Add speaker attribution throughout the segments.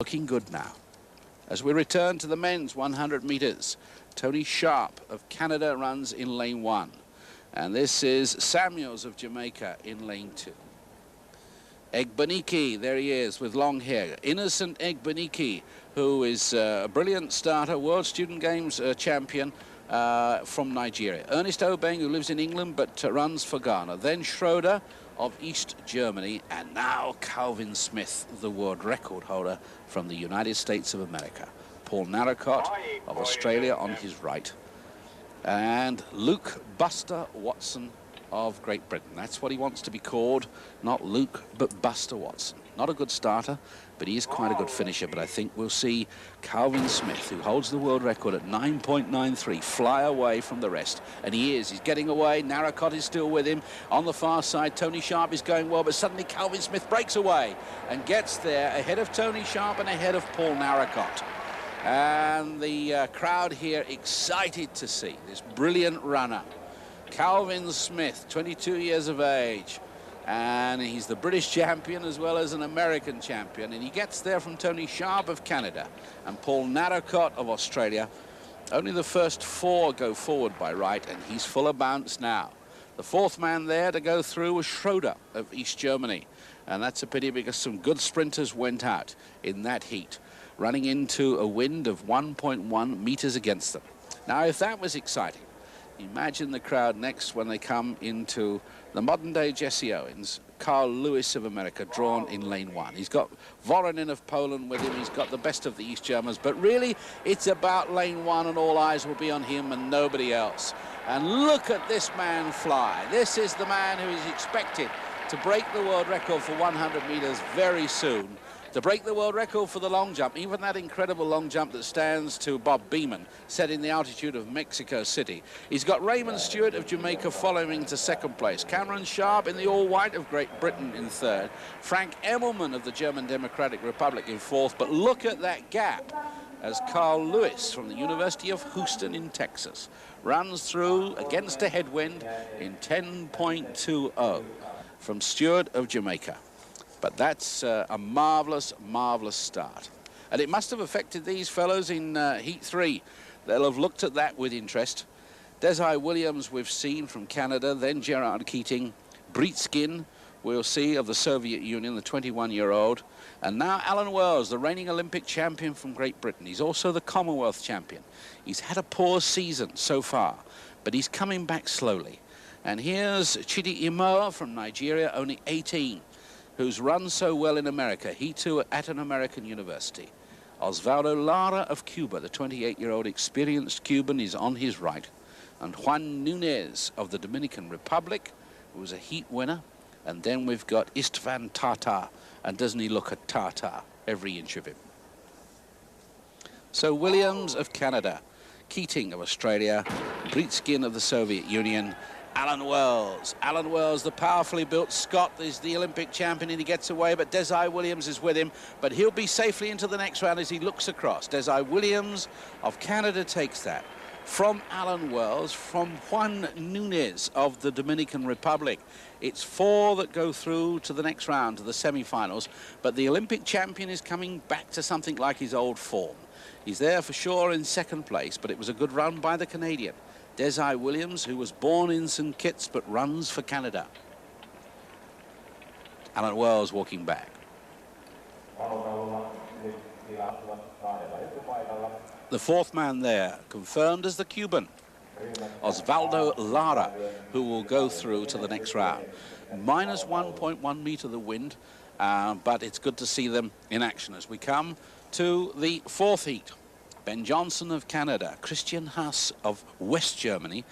Speaker 1: looking good now. As we return to the men's 100 meters, Tony Sharp of Canada runs in lane 1. And this is Samuels of Jamaica in lane 2. Egbenike, there he is with long hair. Innocent Egbenike, who is a brilliant starter, World Student Games champion from Nigeria. Ernest Obeng, who lives in England but runs for Ghana. Then Schroeder of East Germany, and now Calvin Smith, the world record holder from the United States of America. Paul Narracott of Australia on his right, and Luke Buster Watson of Great Britain. That's what he wants to be called, not Luke but Buster Watson. Not a good starter, but he is quite a good finisher. But I think we'll see Calvin Smith, who holds the world record at 9.93, fly away from the rest. And he is. He's getting away. Narracott is still with him. On the far side, Tony Sharp is going well, but suddenly Calvin Smith breaks away and gets there ahead of Tony Sharp and ahead of Paul Narracott. And the crowd here excited to see this brilliant runner, Calvin Smith, 22 years of age. And he's the British champion as well as an American champion. And he gets there from Tony Sharp of Canada and Paul Narracott of Australia. Only the first 4 go forward by right, and he's full of bounce now. The 4th man there to go through was Schroeder of East Germany. And that's a pity because some good sprinters went out in that heat, running into a wind of 1.1 meters against them. Now, if that was exciting, imagine the crowd next when they come into the modern-day Jesse Owens, Carl Lewis of America, drawn in lane 1. He's got Voronin of Poland with him. He's got the best of the East Germans. But really, it's about lane 1, and all eyes will be on him and nobody else. And look at this man fly. This is the man who is expected to break the world record for 100 meters very soon, to break the world record for the long jump, even that incredible long jump that stands to Bob Beamon, set in the altitude of Mexico City. He's got Raymond Stewart of Jamaica following to 2nd place, Cameron Sharp in the all-white of Great Britain in 3rd, Frank Emmelman of the German Democratic Republic in 4th. But look at that gap as Carl Lewis from the University of Houston in Texas runs through against a headwind in 10.20 from Stewart of Jamaica. But that's a marvellous, marvellous start. And it must have affected these fellows in Heat 3. They'll have looked at that with interest. Desai Williams we've seen from Canada, then Gerard Keating, Britskin, we'll see, of the Soviet Union, the 21-year-old. And now Alan Wells, the reigning Olympic champion from Great Britain. He's also the Commonwealth champion. He's had a poor season so far, but he's coming back slowly. And here's Chidi Imoa from Nigeria, only 18. Who's run so well in America. He too at an American university. Osvaldo Lara of Cuba, the 28-year-old experienced Cuban, is on his right. And Juan Nunez of the Dominican Republic, who was a heat winner. And then we've got Istvan Tata, and doesn't he look a Tata, every inch of him. So Williams of Canada, Keating of Australia, Britskin of the Soviet Union, Alan Wells, the powerfully built Scot, is the Olympic champion, and he gets away, but Desai Williams is with him, but he'll be safely into the next round as he looks across. Desai Williams of Canada takes that from Alan Wells, from Juan Nunez of the Dominican Republic. It's 4 that go through to the next round, to the semi-finals, but the Olympic champion is coming back to something like his old form. He's there for sure in 2nd place, but it was a good run by the Canadian. Desai Williams, who was born in St Kitts but runs for Canada. Alan Wells walking back. The 4th man there, confirmed as the Cuban, Osvaldo Lara, who will go through to the next round. Minus 1.1 meter the wind, but it's good to see them in action as we come to the 4th heat. Ben Johnson of Canada, Christian Haas of West Germany,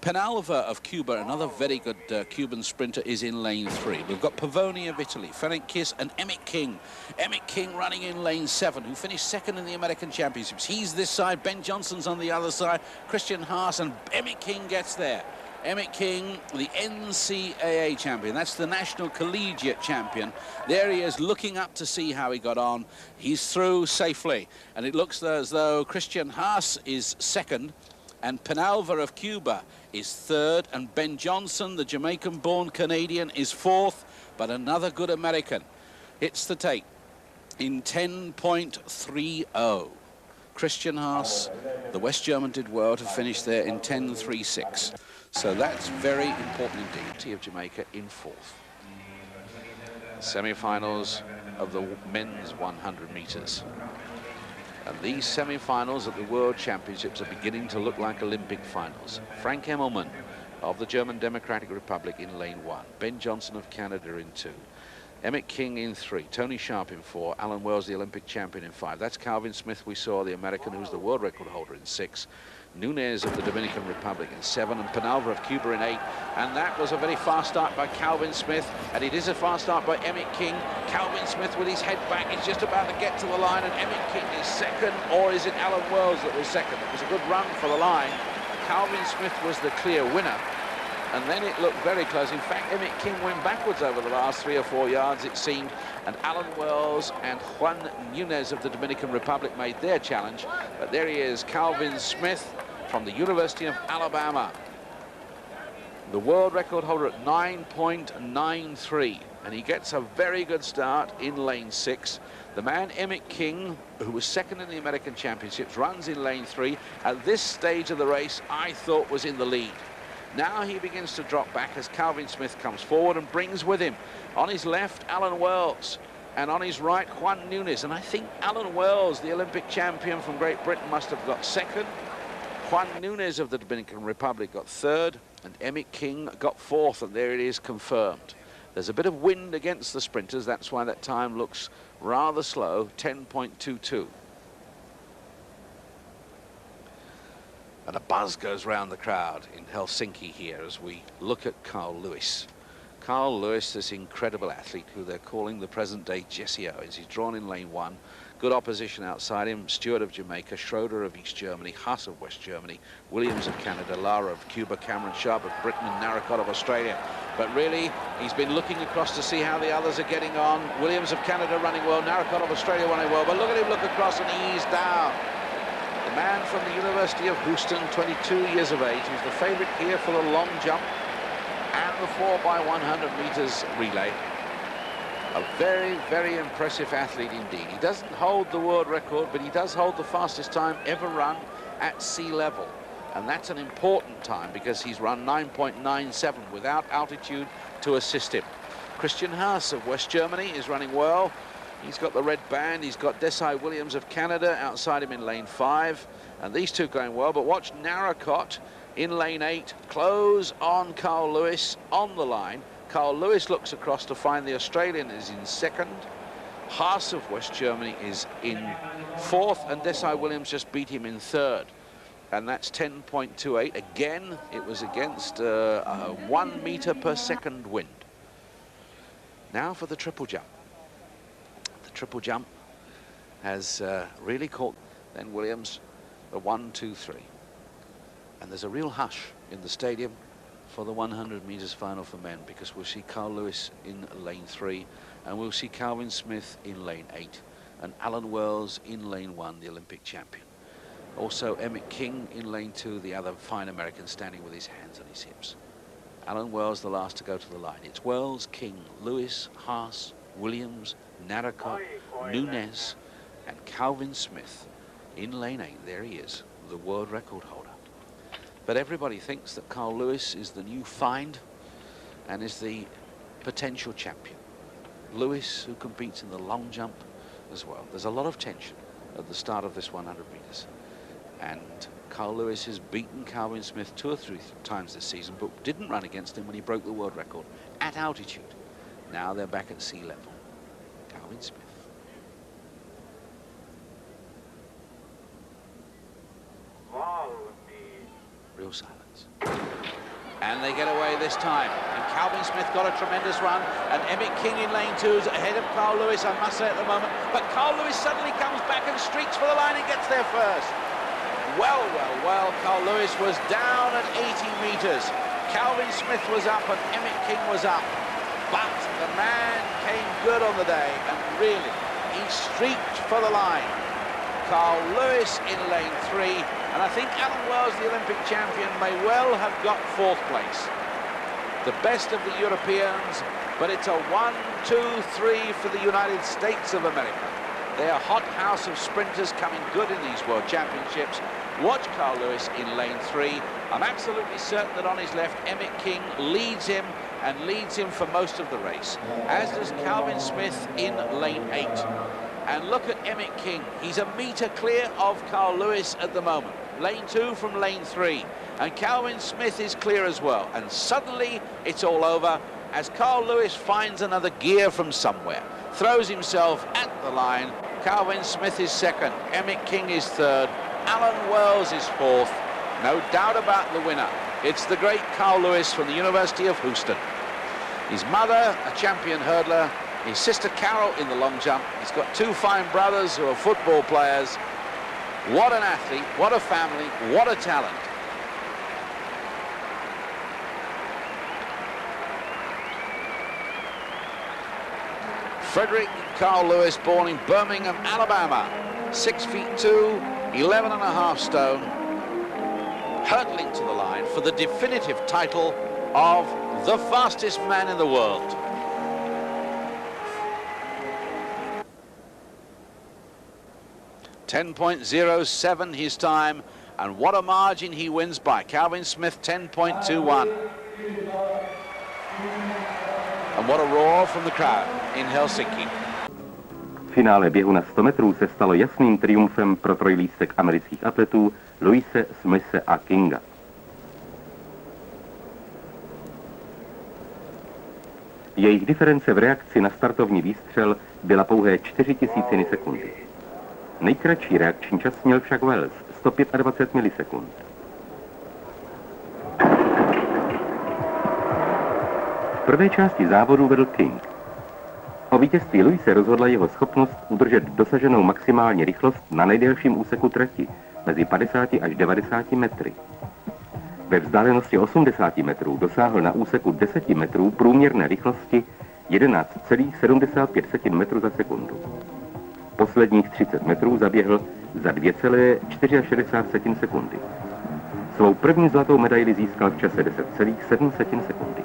Speaker 1: Penalva of Cuba, another very good Cuban sprinter, is in lane 3. We've got Pavoni of Italy, Ferenc Kiss and Emmett King. Emmett King running in lane 7, who finished 2nd in the American Championships. He's this side, Ben Johnson's on the other side, Christian Haas, and Emmett King gets there. Emmett King, the NCAA champion. That's the National Collegiate champion. There he is, looking up to see how he got on. He's through safely, and it looks as though Christian Haas is 2nd, and Penalva of Cuba is 3rd, and Ben Johnson, the Jamaican-born Canadian, is 4th, but another good American hits the tape. in 10.30. Christian Haas, the West German, did well to finish there in 10.36. So that's very important indeed. Of Jamaica in fourth. Semi-finals of the men's 100 meters. And these semi-finals at the World Championships are beginning to look like Olympic finals. Frank Emmelman of the German Democratic Republic in lane 1. Ben Johnson of Canada in 2. Emmett King in 3, Tony Sharp in 4, Alan Wells, the Olympic champion, in 5. That's Calvin Smith, we saw, the American, who's the world record holder, in 6. Nunez of the Dominican Republic in 7, and Penalva of Cuba in 8. And that was a very fast start by Calvin Smith, and it is a fast start by Emmett King. Calvin Smith with his head back is just about to get to the line, and Emmett King is second, or is it Alan Wells that was second? It was a good run for the line. Calvin Smith was the clear winner. And then it looked very close. In fact, Emmett King went backwards over the last 3 or 4 yards, it seemed. And Alan Wells and Juan Nunez of the Dominican Republic made their challenge. But there he is, Calvin Smith from the University of Alabama. The world record holder at 9.93. And he gets a very good start in lane 6. The man, Emmett King, who was second in the American Championships, runs in lane 3. At this stage of the race, I thought was in the lead. Now he begins to drop back as Calvin Smith comes forward and brings with him on his left Alan Wells and on his right Juan Nunez. And I think Alan Wells, the Olympic champion from Great Britain, must have got second. Juan Nunez of the Dominican Republic got third, and Emmett King got fourth, and there it is, confirmed. There's a bit of wind against the sprinters, that's why that time looks rather slow, 10.22. And a buzz goes round the crowd in Helsinki here as we look at Carl Lewis. Carl Lewis, this incredible athlete who they're calling the present-day Jesse Owens. He's drawn in lane 1. Good opposition outside him. Stewart of Jamaica, Schroeder of East Germany, Haas of West Germany, Williams of Canada, Lara of Cuba, Cameron Sharp of Britain, and Narracott of Australia. But really, he's been looking across to see how the others are getting on. Williams of Canada running well, Narracott of Australia running well. But look at him look across and he's down. The man from the University of Houston, 22 years of age, who's the favourite here for the long jump and the 4x100 metres relay. A very, very impressive athlete indeed. He doesn't hold the world record, but he does hold the fastest time ever run at sea level. And that's an important time because he's run 9.97 without altitude to assist him. Christian Haas of West Germany is running well. He's got the red band. He's got Desai Williams of Canada outside him in lane 5. And these two going well. But watch Narracott in lane 8. Close on Carl Lewis on the line. Carl Lewis looks across to find the Australian is in second. Haas of West Germany is in 4th. And Desai Williams just beat him in 3rd. And that's 10.28. Again, it was against a 1 meter per second wind. Now for the triple jump. Triple jump has really caught. Then Williams, the 1, 2, 3. And there's a real hush in the stadium for the 100 meters final for men because we'll see Carl Lewis in lane 3 and we'll see Calvin Smith in lane 8 and Alan Wells in lane 1, the Olympic champion. Also Emmett King in lane 2, the other fine American standing with his hands on his hips. Alan Wells the last to go to the line. It's Wells, King, Lewis, Haas, Williams, Narracott, Nunez and Calvin Smith in lane 8. There he is, the world record holder. But everybody thinks that Carl Lewis is the new find and is the potential champion. Lewis, who competes in the long jump as well. There's a lot of tension at the start of this 100 meters. And Carl Lewis has beaten Calvin Smith 2 or 3 times this season, but didn't run against him when he broke the world record at altitude. Now they're back at sea level. Calvin Smith. Real silence. And they get away this time. And Calvin Smith got a tremendous run. And Emmett King in lane 2 is ahead of Carl Lewis, I must say, at the moment. But Carl Lewis suddenly comes back and streaks for the line and gets there first. Well, Carl Lewis was down at 80 meters. Calvin Smith was up and Emmett King was up. But the man came good on the day, and really, he streaked for the line. Carl Lewis in lane 3, and I think Alan Wells, the Olympic champion, may well have got 4th place. The best of the Europeans, but it's a 1, 2, 3 for the United States of America. They are a hot house of sprinters coming good in these World Championships. Watch Carl Lewis in lane 3. I'm absolutely certain that on his left, Emmett King leads him and leads him for most of the race, as does Calvin Smith in lane 8. And look at Emmett King. He's a metre clear of Carl Lewis at the moment. Lane 2 from lane 3. And Calvin Smith is clear as well. And suddenly it's all over as Carl Lewis finds another gear from somewhere. Throws himself at the line. Calvin Smith is second. Emmett King is third. Alan Wells is fourth. No doubt about the winner. It's the great Carl Lewis from the University of Houston. His mother, a champion hurdler. His sister Carol in the long jump. He's got 2 fine brothers who are football players. What an athlete, what a family, what a talent. Frederick Carl Lewis, born in Birmingham, Alabama, 6 feet 2, 11.5 stone, hurtling to the line for the definitive title of the fastest man in the world. .07 his time, and what a margin he wins by. Calvin Smith 10.21. And what a roar from the crowd in Helsinki.
Speaker 2: V finále běhu na 100 metrů se stalo jasným triumfem pro trojlístek amerických atletů Lewise, Smithe a Kinga. Jejich diference v reakci na startovní výstřel byla pouhé 0,04 sekundy. Nejkratší reakční čas měl však Wells, 125 milisekund. V prvé části závodu vedl King. O vítězství Lewise rozhodla jeho schopnost udržet dosaženou maximální rychlost na nejdelším úseku trati, mezi 50 až 90 metry. Ve vzdálenosti 80 metrů dosáhl na úseku 10 metrů průměrné rychlosti 11,75 metru za sekundu. Posledních 30 metrů zaběhl za 2,64 sekundy. Svou první zlatou medaili získal v čase 10,7 sekundy.